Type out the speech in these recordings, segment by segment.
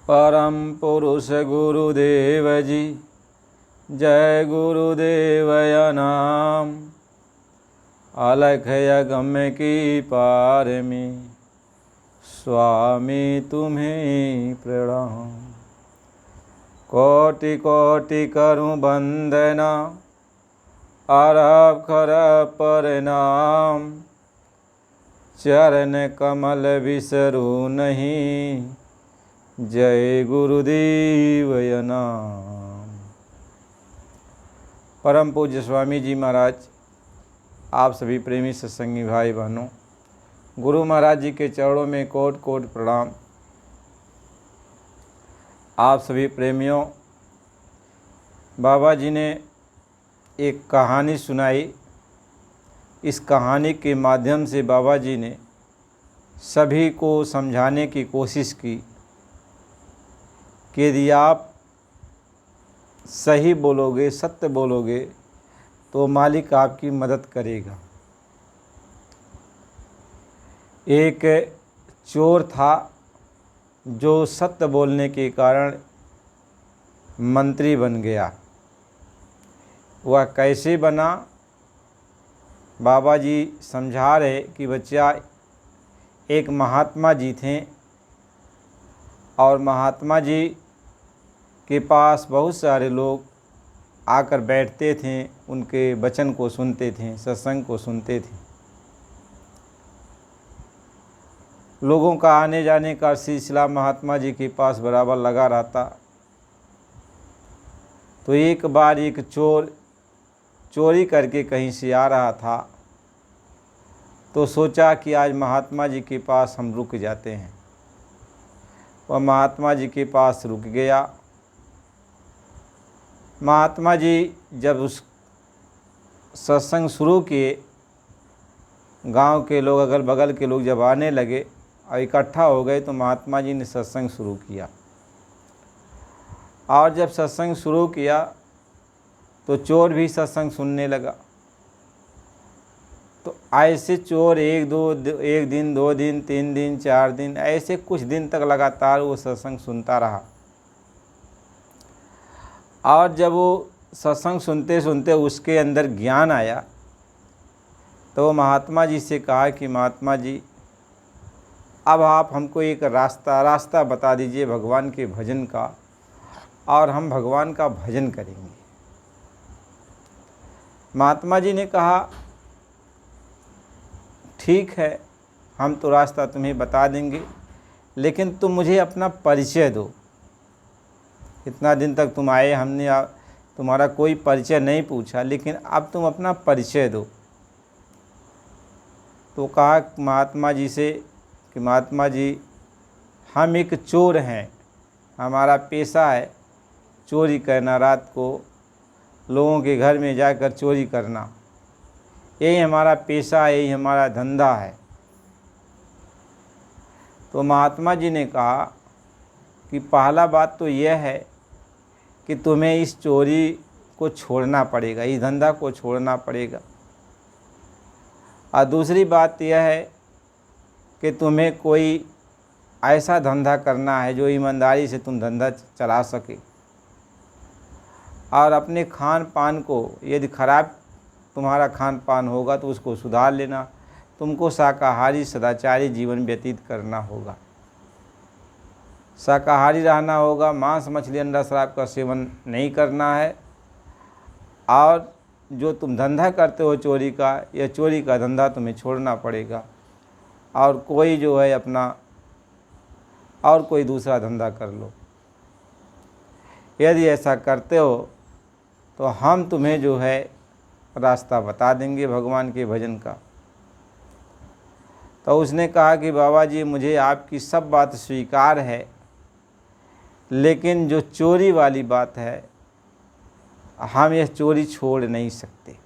परम पुरुष गुरुदेव जी, जय गुरुदेवय नाम। अलख यगम्य की पार में, स्वामी तुम्हें प्रणाम। कोटि कोटि करूं वंदना, अरब खरब प्रणाम। चरण कमल बिसरू नहीं, जय गुरुदेवय नाम। परम पूज्य स्वामी जी महाराज, आप सभी प्रेमी सत्संगी भाई बहनों, गुरु महाराज जी के चरणों में कोटि कोटि प्रणाम। आप सभी प्रेमियों, बाबा जी ने एक कहानी सुनाई। इस कहानी के माध्यम से बाबा जी ने सभी को समझाने की कोशिश की कि यदि आप सही बोलोगे, सत्य बोलोगे, तो मालिक आपकी मदद करेगा। एक चोर था जो सत्य बोलने के कारण मंत्री बन गया। वह कैसे बना, बाबा जी समझा रहे कि बच्चा, एक महात्मा जी थे और महात्मा जी के पास बहुत सारे लोग आकर बैठते थे, उनके वचन को सुनते थे, सत्संग को सुनते थे। लोगों का आने जाने का सिलसिला महात्मा जी के पास बराबर लगा रहता। तो एक बार एक चोर चोरी करके कहीं से आ रहा था, तो सोचा कि आज महात्मा जी के पास हम रुक जाते हैं। वह महात्मा जी के पास रुक गया। महात्मा जी जब उस सत्संग शुरू किए, गांव के लोग, अगल बगल के लोग जब आने लगे और इकट्ठा हो गए, तो महात्मा जी ने सत्संग शुरू किया। और जब सत्संग शुरू किया तो चोर भी सत्संग सुनने लगा। तो ऐसे चोर एक दिन, 2 दिन, 3 दिन, 4 दिन, ऐसे कुछ दिन तक लगातार वो सत्संग सुनता रहा। और जब वो सत्संग सुनते सुनते उसके अंदर ज्ञान आया, तो वो महात्मा जी से कहा कि महात्मा जी, अब आप हमको एक रास्ता बता दीजिए भगवान के भजन का, और हम भगवान का भजन करेंगे। महात्मा जी ने कहा, ठीक है, हम तो रास्ता तुम्हें बता देंगे, लेकिन तुम मुझे अपना परिचय दो। इतना दिन तक तुम आए, हमने तुम्हारा कोई परिचय नहीं पूछा, लेकिन अब तुम अपना परिचय दो। तो कहा महात्मा जी से कि महात्मा जी, हम एक चोर हैं, हमारा पेशा है चोरी करना, रात को लोगों के घर में जाकर चोरी करना, यही हमारा पेशा है, यही हमारा धंधा है। तो महात्मा जी ने कहा कि पहला बात तो यह है कि तुम्हें इस चोरी को छोड़ना पड़ेगा, इस धंधा को छोड़ना पड़ेगा। और दूसरी बात यह है कि तुम्हें कोई ऐसा धंधा करना है जो ईमानदारी से तुम धंधा चला सके। और अपने खान पान को, यदि खराब तुम्हारा खान पान होगा तो उसको सुधार लेना। तुमको शाकाहारी सदाचारी जीवन व्यतीत करना होगा, शाकाहारी रहना होगा, मांस मछली अंडा शराब का सेवन नहीं करना है। और जो तुम धंधा करते हो चोरी का, यह चोरी का धंधा तुम्हें छोड़ना पड़ेगा, और कोई जो है अपना और कोई दूसरा धंधा कर लो। यदि ऐसा करते हो तो हम तुम्हें जो है रास्ता बता देंगे भगवान के भजन का। तो उसने कहा कि बाबा जी, मुझे आपकी सब बात स्वीकार है, लेकिन जो चोरी वाली बात है, हम यह चोरी छोड़ नहीं सकते,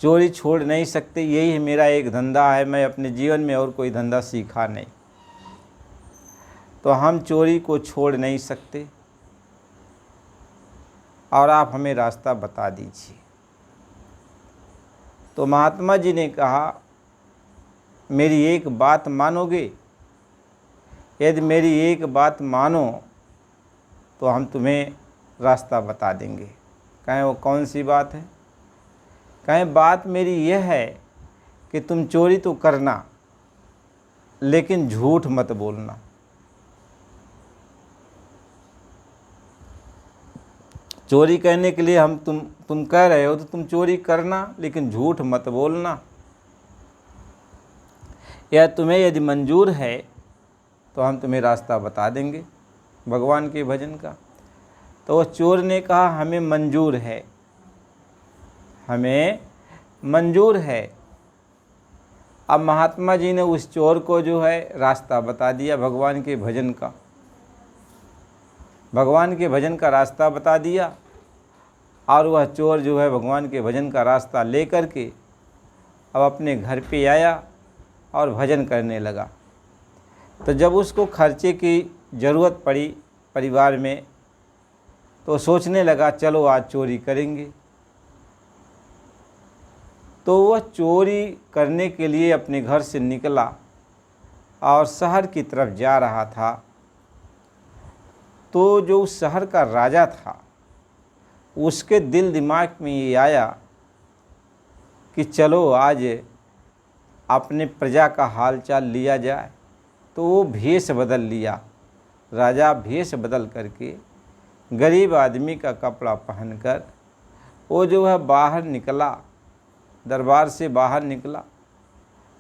चोरी छोड़ नहीं सकते, यही मेरा एक धंधा है, मैं अपने जीवन में और कोई धंधा सीखा नहीं, तो हम चोरी को छोड़ नहीं सकते, और आप हमें रास्ता बता दीजिए। तो महात्मा जी ने कहा, मेरी एक बात मानोगे? यदि मेरी एक बात मानो तो हम तुम्हें रास्ता बता देंगे। कहें वो कौन सी बात है? कहें बात मेरी यह है कि तुम चोरी तो करना लेकिन झूठ मत बोलना। चोरी करने के लिए हम तुम कह रहे हो तो तुम चोरी करना लेकिन झूठ मत बोलना। या तुम्हें यदि मंजूर है तो हम तुम्हें रास्ता बता देंगे भगवान के भजन का। तो वह चोर ने कहा हमें मंजूर है, हमें मंजूर है। अब महात्मा जी ने उस चोर को जो है रास्ता बता दिया भगवान के भजन का, भगवान के भजन का रास्ता बता दिया। और वह चोर जो है भगवान के भजन का रास्ता ले कर के अब अपने घर पे आया और भजन करने लगा। तो जब उसको खर्चे की ज़रूरत पड़ी परिवार में तो सोचने लगा चलो आज चोरी करेंगे। तो वह चोरी करने के लिए अपने घर से निकला और शहर की तरफ जा रहा था। तो जो उस शहर का राजा था उसके दिल दिमाग में ये आया कि चलो आज अपने प्रजा का हालचाल लिया जाए। तो वो भेष बदल लिया, राजा भेष बदल करके गरीब आदमी का कपड़ा पहनकर वो जो है बाहर निकला, दरबार से बाहर निकला।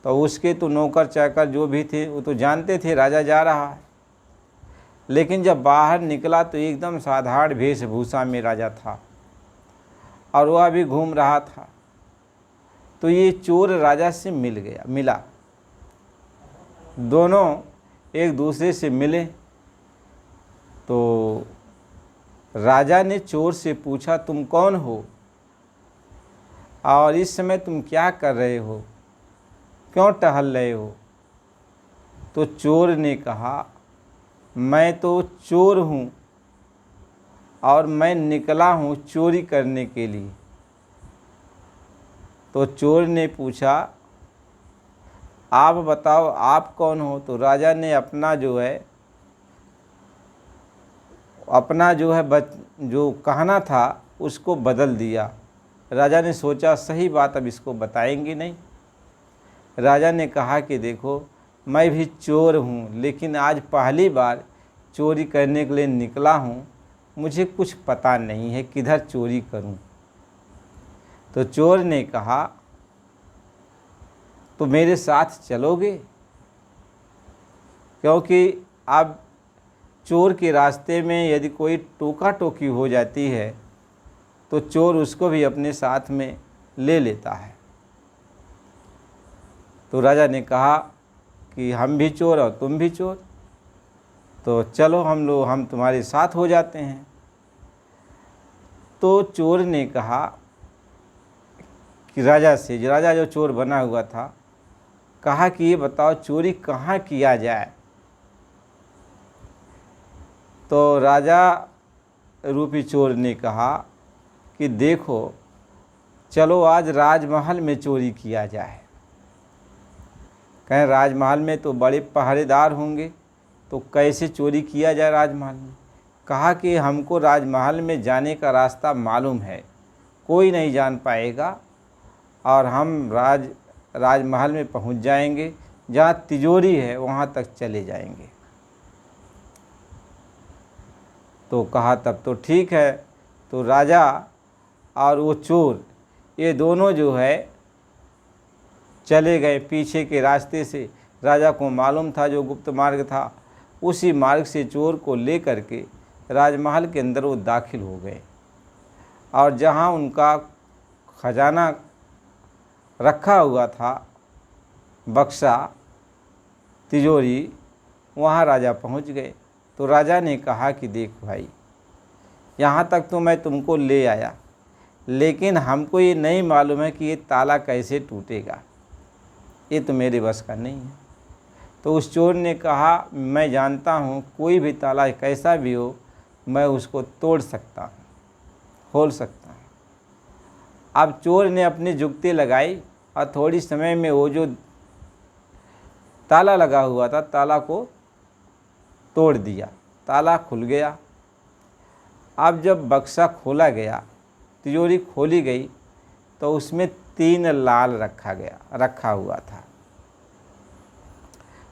तो उसके तो नौकर चाकर जो भी थे वो तो जानते थे राजा जा रहा है, लेकिन जब बाहर निकला तो एकदम साधारण वेशभूषा में राजा था और वह भी घूम रहा था। तो ये चोर राजा से मिला। दोनों एक दूसरे से मिले। तो राजा ने चोर से पूछा तुम कौन हो और इस समय तुम क्या कर रहे हो, क्यों टहल रहे हो? तो चोर ने कहा मैं तो चोर हूँ और मैं निकला हूँ चोरी करने के लिए। तो चोर ने पूछा आप बताओ आप कौन हो? तो राजा ने अपना जो है जो कहना था उसको बदल दिया। राजा ने सोचा सही बात अब इसको बताएंगे नहीं। राजा ने कहा कि देखो मैं भी चोर हूँ लेकिन आज पहली बार चोरी करने के लिए निकला हूँ, मुझे कुछ पता नहीं है किधर चोरी करूँ। तो चोर ने कहा तो मेरे साथ चलोगे? क्योंकि अब चोर के रास्ते में यदि कोई टोका टोकी हो जाती है तो चोर उसको भी अपने साथ में ले लेता है। तो राजा ने कहा कि हम भी चोर और तुम भी चोर, तो चलो हम तुम्हारे साथ हो जाते हैं। तो चोर ने कहा कि राजा जो चोर बना हुआ था, कहा कि ये बताओ चोरी कहाँ किया जाए? तो राजा रूपी चोर ने कहा कि देखो चलो आज राजमहल में चोरी किया जाए। कहें राजमहल में तो बड़े पहरेदार होंगे, तो कैसे चोरी किया जाए राजमहल में? कहा कि हमको राजमहल में जाने का रास्ता मालूम है, कोई नहीं जान पाएगा और हम राजमहल में पहुंच जाएंगे, जहाँ तिजोरी है वहाँ तक चले जाएंगे। तो कहा तब तो ठीक है। तो राजा और वो चोर ये दोनों जो है चले गए पीछे के रास्ते से। राजा को मालूम था जो गुप्त मार्ग था, उसी मार्ग से चोर को ले करके राजमहल के अंदर वो दाखिल हो गए। और जहाँ उनका खजाना रखा हुआ था, बक्सा तिजोरी, वहाँ राजा पहुँच गए। तो राजा ने कहा कि देख भाई, यहाँ तक तो मैं तुमको ले आया, लेकिन हमको ये नहीं मालूम है कि ये ताला कैसे टूटेगा, ये तो मेरे बस का नहीं है। तो उस चोर ने कहा मैं जानता हूँ कोई भी ताला कैसा भी हो मैं उसको तोड़ सकता हूँ, खोल सकता हूँ। अब चोर ने अपनी जुगती लगाई और थोड़ी समय में वो जो ताला लगा हुआ था ताला को तोड़ दिया, ताला खुल गया। अब जब बक्सा खोला गया, तिजोरी खोली गई, तो उसमें 3 लाल रखा हुआ था।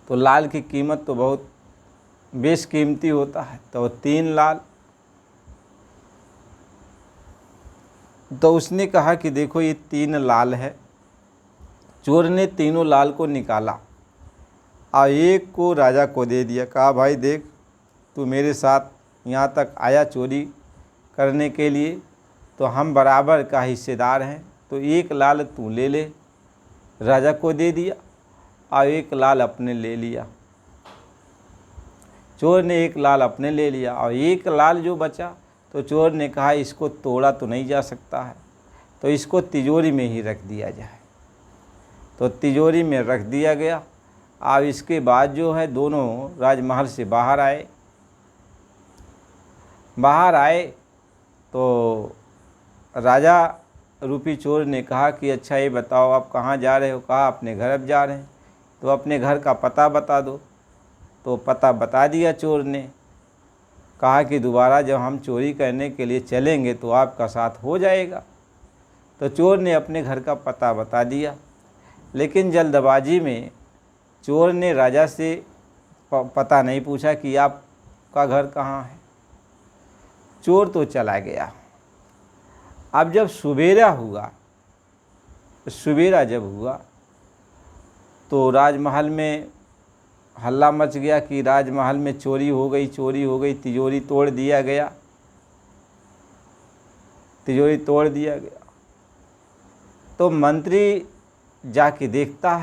तो लाल की कीमत तो बहुत बेशकीमती होता है, तो 3 लाल। तो उसने कहा कि देखो ये 3 लाल है। चोर ने तीनों लाल को निकाला और एक को राजा को दे दिया। कहा भाई देख, तू मेरे साथ यहाँ तक आया चोरी करने के लिए, तो हम बराबर का हिस्सेदार हैं, तो 1 लाल तू ले ले। राजा को दे दिया और 1 लाल अपने ले लिया। चोर ने 1 लाल अपने ले लिया और 1 लाल जो बचा, तो चोर ने कहा इसको तोड़ा तो नहीं जा सकता है, तो इसको तिजोरी में ही रख दिया जाए। तो तिजोरी में रख दिया गया। अब इसके बाद जो है दोनों राजमहल से बाहर आए तो राजा रूपी चोर ने कहा कि अच्छा ये बताओ आप कहाँ जा रहे हो। कहा अपने घर अब जा रहे हैं। तो अपने घर का पता बता दो। तो पता बता दिया चोर ने। कहा कि दोबारा जब हम चोरी करने के लिए चलेंगे तो आपका साथ हो जाएगा। तो चोर ने अपने घर का पता बता दिया, लेकिन जल्दबाजी में चोर ने राजा से पता नहीं पूछा कि आपका घर कहाँ है। चोर तो चला गया। अब जब सवेरा जब हुआ तो राजमहल में हल्ला मच गया कि राजमहल में चोरी हो गई, तिजोरी तोड़ दिया गया। तो मंत्री जाके देखता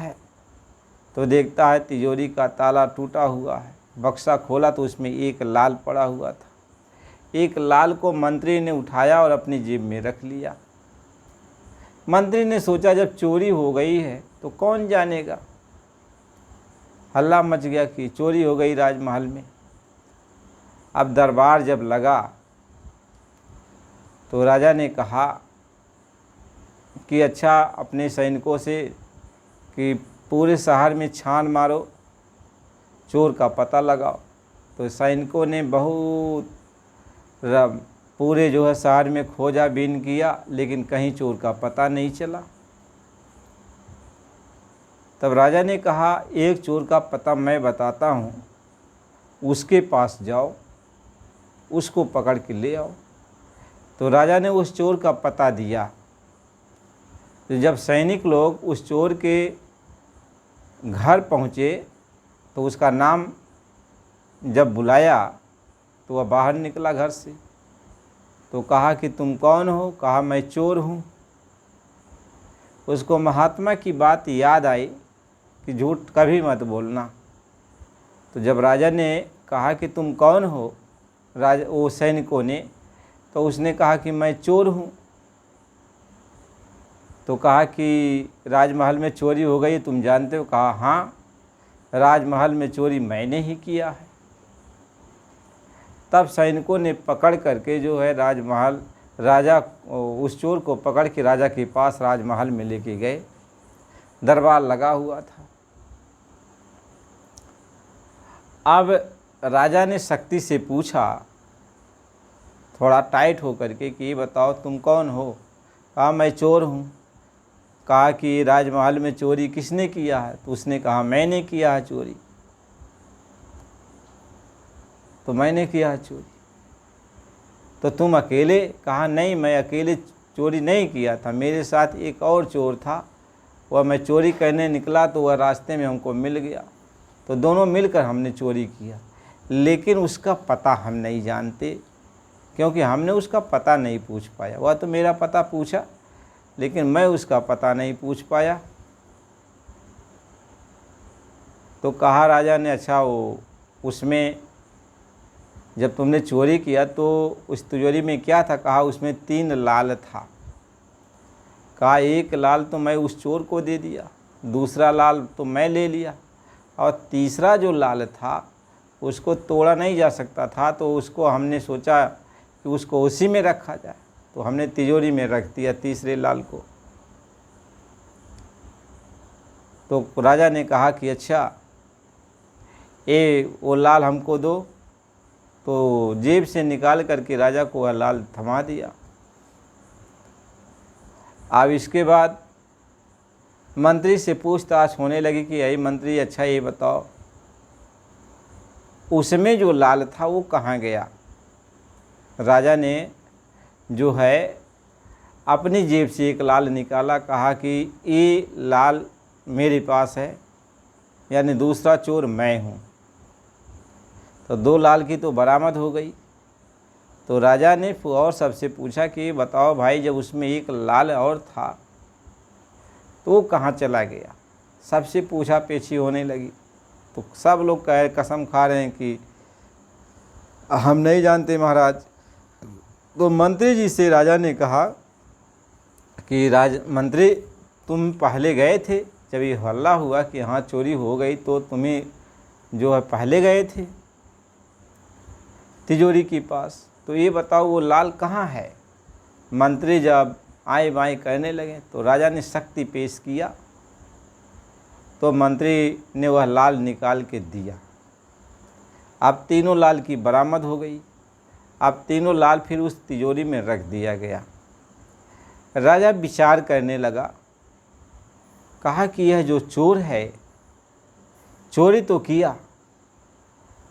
है तिजोरी का ताला टूटा हुआ है। बक्सा खोला तो उसमें 1 लाल पड़ा हुआ था। 1 लाल को मंत्री ने उठाया और अपनी जेब में रख लिया। मंत्री ने सोचा जब चोरी हो गई है तो कौन जानेगा। हल्ला मच गया कि चोरी हो गई राजमहल में। अब दरबार जब लगा तो राजा ने कहा कि अच्छा अपने सैनिकों से कि पूरे शहर में छान मारो, चोर का पता लगाओ। तो सैनिकों ने बहुत पूरे जो है शहर में खोजाबीन किया, लेकिन कहीं चोर का पता नहीं चला। तब राजा ने कहा एक चोर का पता मैं बताता हूँ, उसके पास जाओ, उसको पकड़ के ले आओ। तो राजा ने उस चोर का पता दिया। तो जब सैनिक लोग उस चोर के घर पहुँचे तो उसका नाम जब बुलाया तो वह बाहर निकला घर से। तो कहा कि तुम कौन हो? कहा मैं चोर हूँ। उसको महात्मा की बात याद आई कि झूठ कभी मत बोलना। तो जब राजा ने कहा कि तुम कौन हो, वो सैनिकों ने, तो उसने कहा कि मैं चोर हूँ। तो कहा कि राजमहल में चोरी हो गई, तुम जानते हो? कहा हाँ, राजमहल में चोरी मैंने ही किया है। तब सैनिकों ने पकड़ करके जो है राजा उस चोर को पकड़ के राजा के पास राजमहल में लेके गए। दरबार लगा हुआ था। अब राजा ने शक्ति से पूछा, थोड़ा टाइट हो करके, कि ये बताओ तुम कौन हो? कहा मैं चोर हूँ। कहा कि राजमहल में चोरी किसने किया है? तो उसने कहा मैंने किया है चोरी। तो मैंने किया है चोरी। तो तुम अकेले? कहा नहीं, मैं अकेले चोरी नहीं किया था, मेरे साथ एक और चोर था। वह मैं चोरी करने निकला तो वह रास्ते में हमको मिल गया, तो दोनों मिलकर हमने चोरी किया। लेकिन उसका पता हम नहीं जानते, क्योंकि हमने उसका पता नहीं पूछ पाया। वह तो मेरा पता पूछा, लेकिन मैं उसका पता नहीं पूछ पाया। तो कहा राजा ने, अच्छा वो उसमें जब तुमने चोरी किया तो उस तिजोरी में क्या था? कहा उसमें 3 लाल था। कहा 1 लाल तो मैं उस चोर को दे दिया, दूसरा लाल तो मैं ले लिया, और तीसरा जो लाल था उसको तोड़ा नहीं जा सकता था, तो उसको हमने सोचा कि उसको उसी में रखा जाए, तो हमने तिजोरी में रख दिया तीसरे लाल को। तो राजा ने कहा कि अच्छा वो लाल हमको दो। तो जेब से निकाल करके राजा को वह लाल थमा दिया। अब इसके बाद मंत्री से पूछताछ होने लगी कि अरे मंत्री, अच्छा ये बताओ उसमें जो लाल था वो कहाँ गया। राजा ने जो है अपनी जेब से एक लाल निकाला, कहा कि ये लाल मेरे पास है, यानी दूसरा चोर मैं हूँ। तो 2 लाल की तो बरामद हो गई। तो राजा ने और सबसे पूछा कि बताओ भाई, जब उसमें एक लाल और था तो वो कहाँ चला गया। सबसे पूछा पेछी होने लगी। तो सब लोग कसम खा रहे हैं कि हम नहीं जानते महाराज। तो मंत्री जी से राजा ने कहा कि मंत्री, तुम पहले गए थे जब ये हल्ला हुआ कि हाँ चोरी हो गई, तो तुम्हें जो है पहले गए थे तिजोरी के पास, तो ये बताओ वो लाल कहाँ है। मंत्री जब आए बाएँ कहने लगे तो राजा ने शक्ति पेश किया। तो मंत्री ने वह लाल निकाल के दिया। अब तीनों लाल की बरामद हो गई। अब तीनों लाल फिर उस तिजोरी में रख दिया गया। राजा विचार करने लगा, कहा कि यह जो चोर है चोरी तो किया,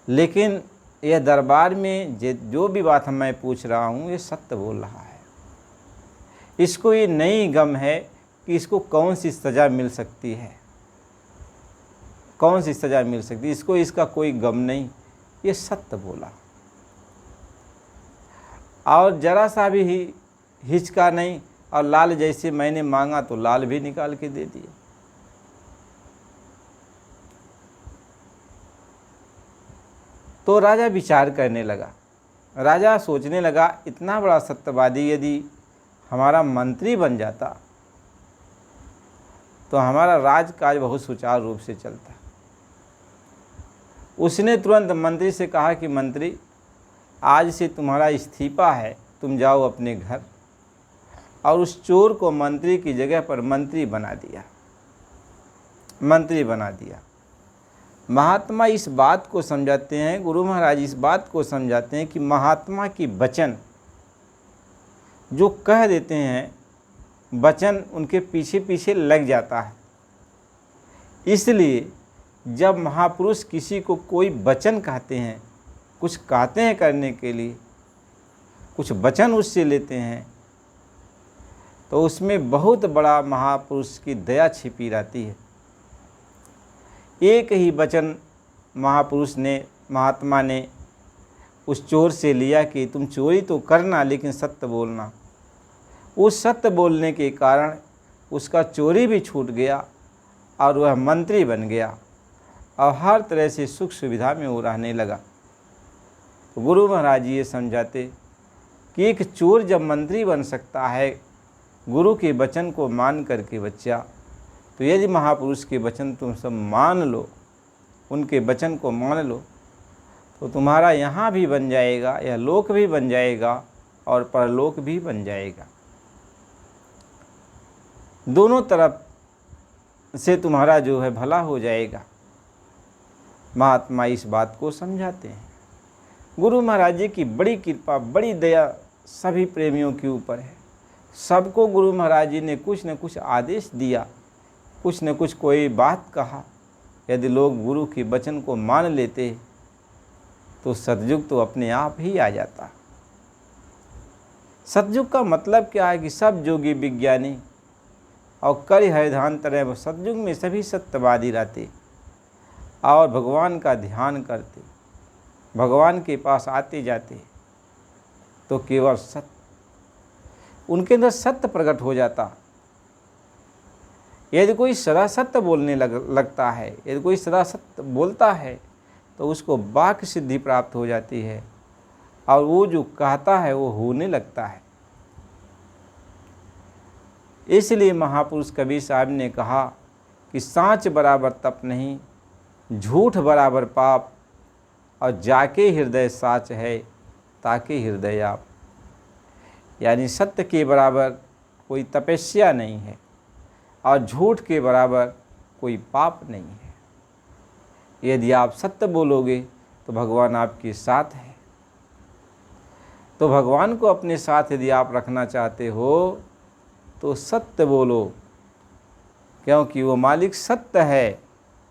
लेकिन यह दरबार में जो भी बात मैं पूछ रहा हूँ ये सत्य बोल रहा है। इसको ये नहीं गम है कि इसको कौन सी सज़ा मिल सकती है, कौन सी सज़ा मिल सकती है, इसको इसका कोई गम नहीं, ये सत्य बोला। और जरा सा भी हिचका नहीं, और लाल जैसे मैंने मांगा तो लाल भी निकाल के दे दिया। तो राजा विचार करने लगा। राजा सोचने लगा, इतना बड़ा सत्यवादी यदि हमारा मंत्री बन जाता तो हमारा राजकाज बहुत सुचारू रूप से चलता। उसने तुरंत मंत्री से कहा कि मंत्री, आज से तुम्हारा इस्तीफा है, तुम जाओ अपने घर। और उस चोर को मंत्री की जगह पर मंत्री बना दिया, मंत्री बना दिया। महात्मा इस बात को समझाते हैं, गुरु महाराज इस बात को समझाते हैं कि महात्मा की वचन जो कह देते हैं, वचन उनके पीछे पीछे लग जाता है। इसलिए जब महापुरुष किसी को कोई वचन कहते हैं, कुछ कहते हैं करने के लिए, कुछ वचन उससे लेते हैं, तो उसमें बहुत बड़ा महापुरुष की दया छिपी रहती है। एक ही वचन महात्मा ने उस चोर से लिया कि तुम चोरी तो करना लेकिन सत्य बोलना। उस सत्य बोलने के कारण उसका चोरी भी छूट गया और वह मंत्री बन गया और हर तरह से सुख सुविधा में वो रहने लगा। तो गुरु महाराज ये समझाते कि एक चोर जब मंत्री बन सकता है गुरु के वचन को मान करके बच्चा, तो यदि महापुरुष के वचन तुम सब मान लो, उनके वचन को मान लो, तो तुम्हारा यहाँ भी बन जाएगा, यह लोक भी बन जाएगा और परलोक भी बन जाएगा। दोनों तरफ से तुम्हारा जो है भला हो जाएगा। महात्मा इस बात को समझाते हैं। गुरु महाराज जी की बड़ी कृपा, बड़ी दया सभी प्रेमियों के ऊपर है। सबको गुरु महाराज जी ने कुछ न कुछ आदेश दिया, कुछ न कुछ कोई बात कहा। यदि लोग गुरु के वचन को मान लेते तो सतयुग तो अपने आप ही आ जाता। सतयुग का मतलब क्या है कि सब जोगी विज्ञानी और कई हैधान तरह सतयुग में सभी सत्यवादी रहते और भगवान का ध्यान करते, भगवान के पास आते जाते, तो केवल सत्य, उनके अंदर सत्य प्रकट हो जाता। यदि कोई सदा सत्य बोलने लगता है, यदि कोई सदा सत्य बोलता है, तो उसको वाक्य सिद्धि प्राप्त हो जाती है और वो जो कहता है वो होने लगता है। इसलिए महापुरुष कबीर साहब ने कहा कि सांच बराबर तप नहीं, झूठ बराबर पाप, और जाके हृदय साच है ताके हृदय आप। यानी सत्य के बराबर कोई तपस्या नहीं है और झूठ के बराबर कोई पाप नहीं है। यदि आप सत्य बोलोगे तो भगवान आपके साथ है। तो भगवान को अपने साथ यदि आप रखना चाहते हो तो सत्य बोलो, क्योंकि वो मालिक सत्य है।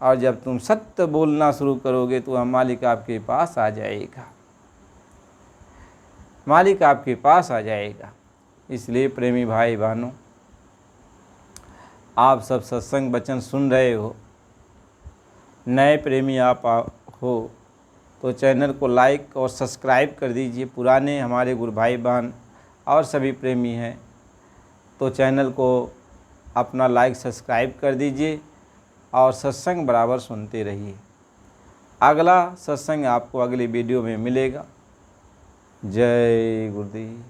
और जब तुम सत्य बोलना शुरू करोगे तो वह मालिक आपके पास आ जाएगा, मालिक आपके पास आ जाएगा। इसलिए प्रेमी भाई बहनों, आप सब सत्संग वचन सुन रहे हो, नए प्रेमी आप हो तो चैनल को लाइक और सब्सक्राइब कर दीजिए। पुराने हमारे गुरु भाई बहन और सभी प्रेमी हैं तो चैनल को अपना लाइक सब्सक्राइब कर दीजिए और सत्संग बराबर सुनते रहिए। अगला सत्संग आपको अगली वीडियो में मिलेगा। जय गुरुदेव।